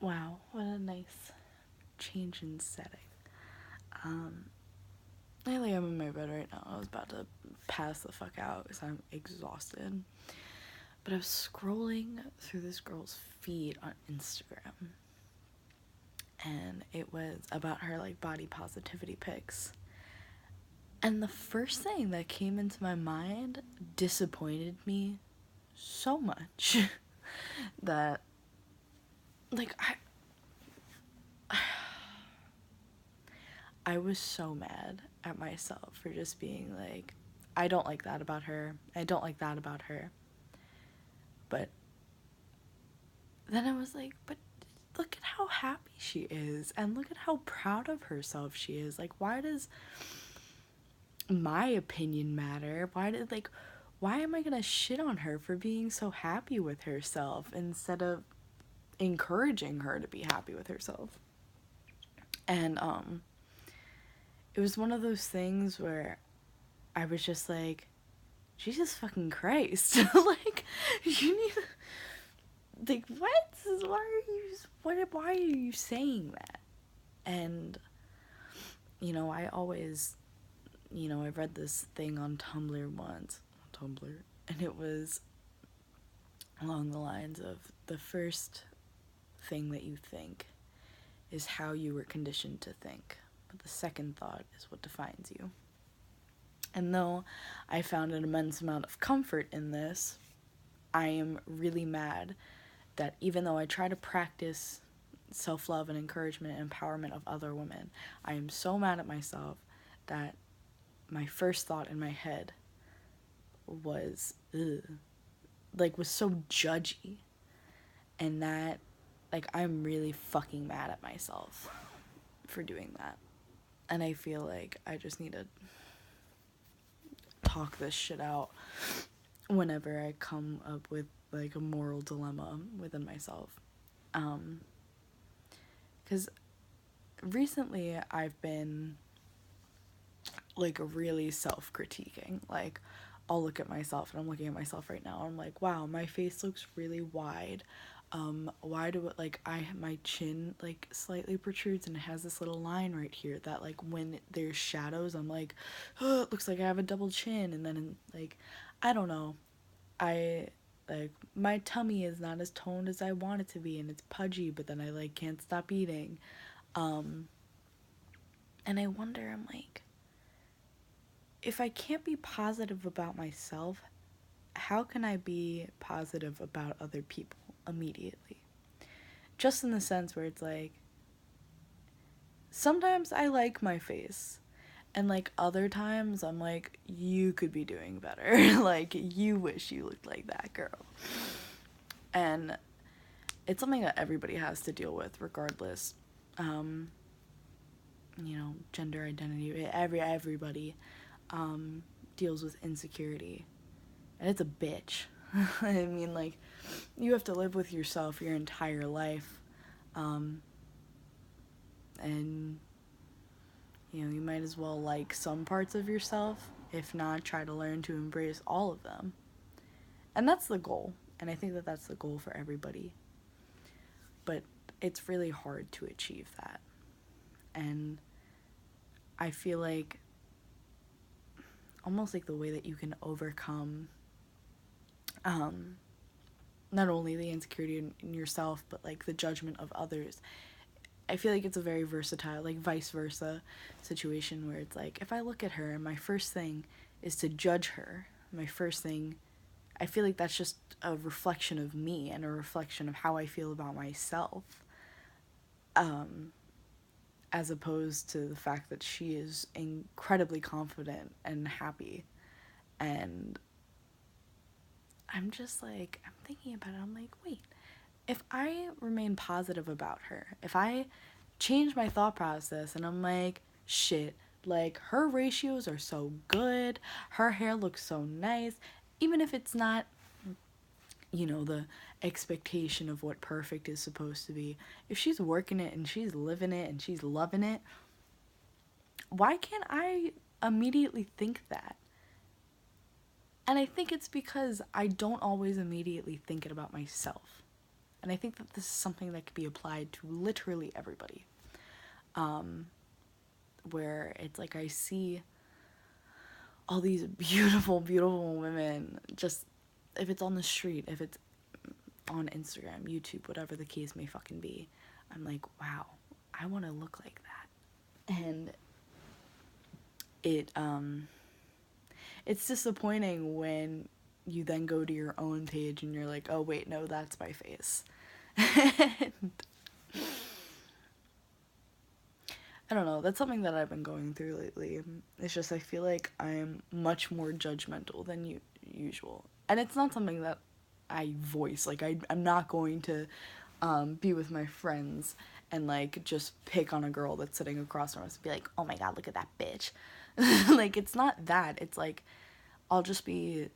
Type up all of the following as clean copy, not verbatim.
Wow, what a nice change in setting. I think I'm in my bed right now. I was about to pass the fuck out because I'm exhausted. But I was scrolling through this girl's feed on Instagram, and it was about her like body positivity pics. And the first thing that came into my mind disappointed me so much that like I was so mad at myself for just being like, I don't like that about her. I don't like that about her. But then I was like, but look at how happy she is, and look at how proud of herself she is. Like, why does my opinion matter? Why am I gonna shit on her for being so happy with herself instead of encouraging her to be happy with herself? And it was one of those things where I was just like, Jesus fucking Christ. Like, you need to, like, what? Why are you saying that? And, I always, I read this thing on Tumblr once, and it was along the lines of the first thing that you think is how you were conditioned to think, but the second thought is what defines you. And though I found an immense amount of comfort in this, I am really mad that even though I try to practice self-love and encouragement and empowerment of other women, I am so mad at myself that my first thought in my head was, was so judgy. And that, I'm really fucking mad at myself for doing that. And I feel like I just need to talk this shit out whenever I come up with, a moral dilemma within myself. Because recently I've been, really self-critiquing. I'll look at myself, and I'm looking at myself right now, and I'm like, wow, my face looks really wide. Why do it, my chin, slightly protrudes, and it has this little line right here that, when there's shadows, I'm like, oh, it looks like I have a double chin, and then, I don't know. My tummy is not as toned as I want it to be, and it's pudgy, but then I, can't stop eating. And I wonder, I'm like, if I can't be positive about myself, how can I be positive about other people immediately? Just in the sense where it's sometimes I like my face, and other times I'm like, you could be doing better. You wish you looked like that girl. And it's something that everybody has to deal with regardless. Gender identity, everybody deals with insecurity, and it's a bitch. I mean, you have to live with yourself your entire life, and you might as well like some parts of yourself. If not, try to learn to embrace all of them. And that's the goal, and I think that that's the goal for everybody. But it's really hard to achieve that, and I feel like almost the way that you can overcome not only the insecurity in yourself, but the judgment of others. I feel like it's a very versatile, vice versa situation where it's if I look at her and my first thing is to judge her, my first thing, I feel like that's just a reflection of me and a reflection of how I feel about myself, as opposed to the fact that she is incredibly confident and happy. And I'm just I'm thinking about it, I'm like, wait, if I remain positive about her, if I change my thought process and I'm like, shit, her ratios are so good, her hair looks so nice, even if it's not, the expectation of what perfect is supposed to be, if she's working it and she's living it and she's loving it, why can't I immediately think that? And I think it's because I don't always immediately think it about myself. And I think that this is something that could be applied to literally everybody. Where it's like I see all these beautiful, beautiful women, just if it's on the street, if it's on Instagram, YouTube, whatever the case may fucking be, I'm like, wow, I want to look like that. And it's disappointing when you then go to your own page and you're like, oh wait, no, that's my face. And I don't know, that's something that I've been going through lately. It's just I feel like I'm much more judgmental than usual. And it's not something that I voice. Like, I'm not going to be with my friends and, like, just pick on a girl that's sitting across from us and be like, oh my god, look at that bitch. Like, it's not that. It's like, I'll just be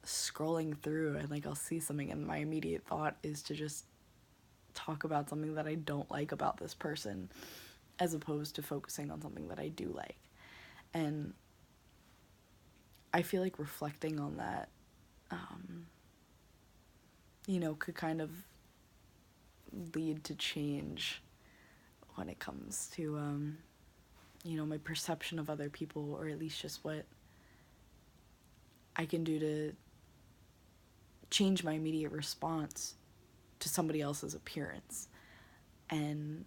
scrolling through and, like, I'll see something and my immediate thought is to just talk about something that I don't like about this person, as opposed to focusing on something that I do like. And I feel like reflecting on that, you know, could kind of lead to change when it comes to, you know, my perception of other people, or at least just what I can do to change my immediate response to somebody else's appearance. And,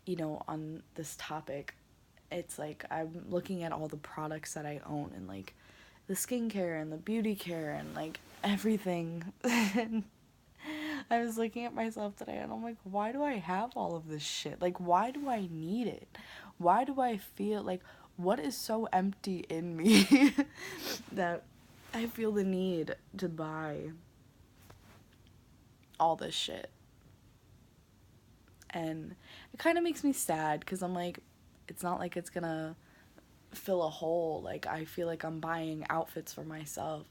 you know, on this topic, it's like I'm looking at all the products that I own and, like, the skincare and the beauty care and, like, everything. And I was looking at myself today and I'm like, why do I have all of this shit? Like, why do I need it? Why do I feel like, what is so empty in me that I feel the need to buy all this shit? And it kind of makes me sad because I'm like, it's not like it's gonna fill a hole. Like, I feel like I'm buying outfits for myself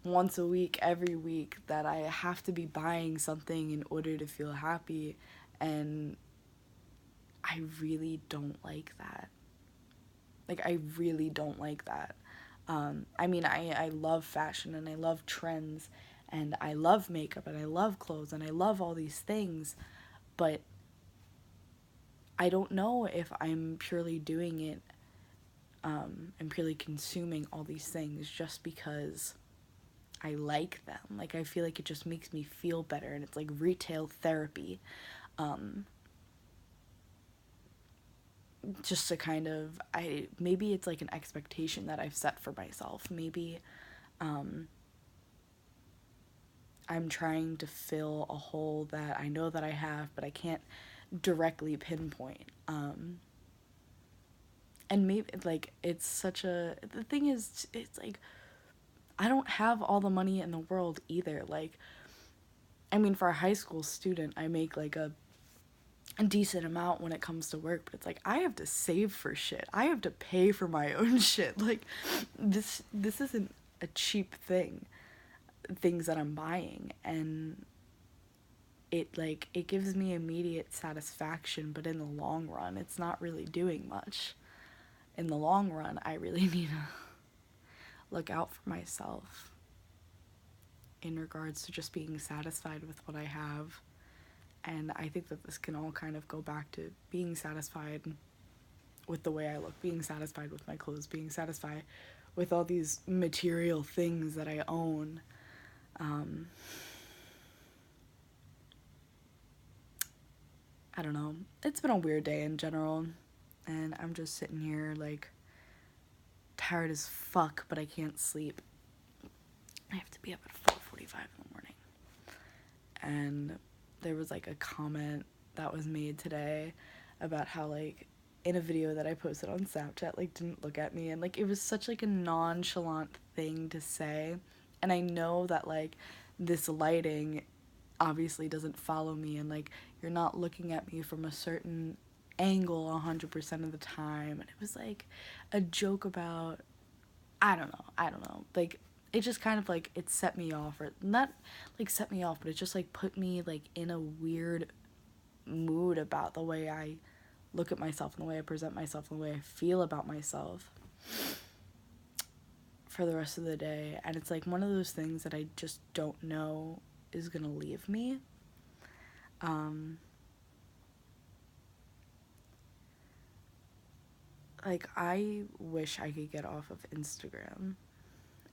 once a week, every week, that I have to be buying something in order to feel happy. And I really don't like that. Like, I really don't like that. I mean, I love fashion and I love trends and I love makeup and I love clothes and I love all these things, but I don't know if I'm purely doing it and purely consuming all these things just because I like them. Like, I feel like it just makes me feel better and it's like retail therapy. Just to kind of, maybe it's like an expectation that I've set for myself. Maybe I'm trying to fill a hole that I know that I have, but I can't directly pinpoint. And maybe, like, it's such a, the thing is, it's like, I don't have all the money in the world either. Like, I mean, for a high school student, I make, like, a decent amount when it comes to work, but it's like, I have to save for shit. I have to pay for my own shit. Like, this isn't a cheap things that I'm buying, and it gives me immediate satisfaction, but in the long run, it's not really doing much. In the long run, I really need to look out for myself in regards to just being satisfied with what I have. And I think that this can all kind of go back to being satisfied with the way I look, being satisfied with my clothes, being satisfied with all these material things that I own. I don't know. It's been a weird day in general, and I'm just sitting here, like, tired as fuck, but I can't sleep. I have to be up at 4:45 in the morning. And there was, like, a comment that was made today about how, like, in a video that I posted on Snapchat, like, didn't look at me, and, like, it was such, like, a nonchalant thing to say. And I know that, like, this lighting obviously doesn't follow me, and, like, you're not looking at me from a certain angle 100% of the time. And it was, like, a joke about, I don't know, like, it just kind of, like, it set me off, or not, like, set me off, but it just, like, put me, like, in a weird mood about the way I look at myself and the way I present myself and the way I feel about myself for the rest of the day. And it's, like, one of those things that I just don't know is gonna leave me. Like, I wish I could get off of Instagram,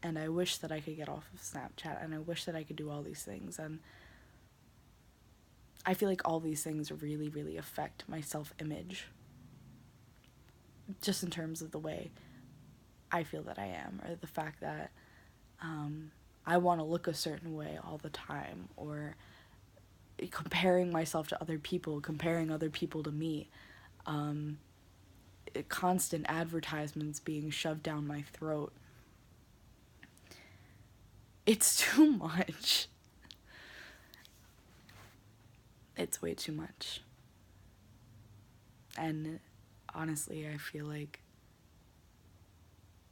and I wish that I could get off of Snapchat, and I wish that I could do all these things, and I feel like all these things really, really affect my self-image, just in terms of the way I feel that I am, or the fact that I want to look a certain way all the time, or comparing myself to other people, comparing other people to me, constant advertisements being shoved down my throat. It's too much. It's way too much. And honestly, I feel like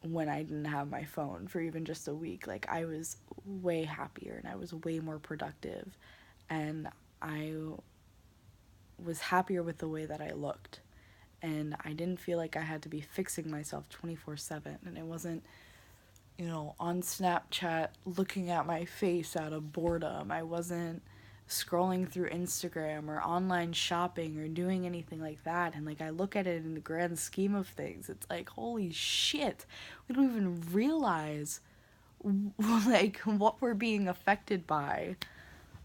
when I didn't have my phone for even just a week, like, I was way happier and I was way more productive, and I was happier with the way that I looked, and I didn't feel like I had to be fixing myself 24/7, and I wasn't, you know, on Snapchat looking at my face out of boredom. I wasn't scrolling through Instagram or online shopping or doing anything like that. And like, I look at it in the grand scheme of things, it's like, holy shit, we don't even realize like what we're being affected by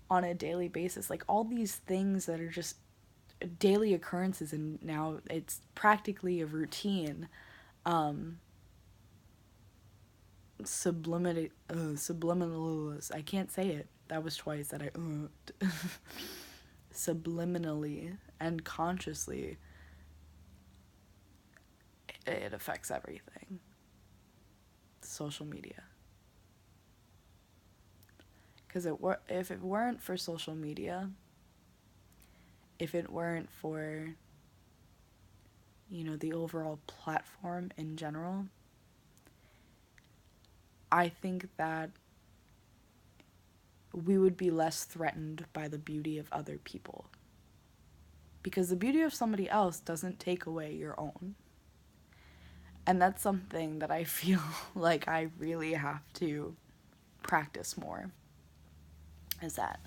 on a daily basis. Like, all these things that are just daily occurrences, and now it's practically a routine. Subliminal, I can't say it, that was twice that I subliminally and consciously, it affects everything. Social media, because if it weren't for social media, if it weren't for, you know, the overall platform in general, I think that we would be less threatened by the beauty of other people. Because the beauty of somebody else doesn't take away your own. And that's something that I feel like I really have to practice more. Is that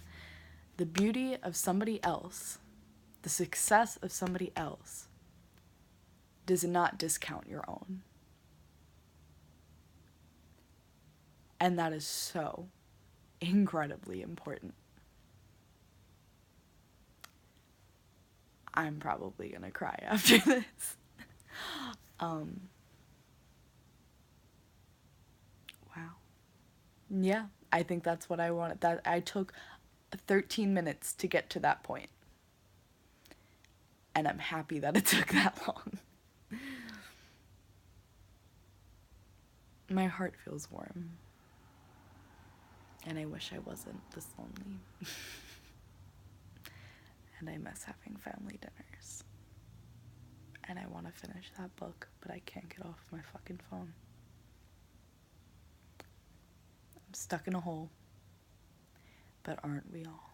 the beauty of somebody else, the success of somebody else, does not discount your own. And that is so incredibly important. I'm probably gonna cry after this. Wow. Yeah, I think that's what I wanted. That I took 13 minutes to get to that point. And I'm happy that it took that long. My heart feels warm. And I wish I wasn't this lonely. And I miss having family dinners. And I want to finish that book, but I can't get off my fucking phone. I'm stuck in a hole. But aren't we all?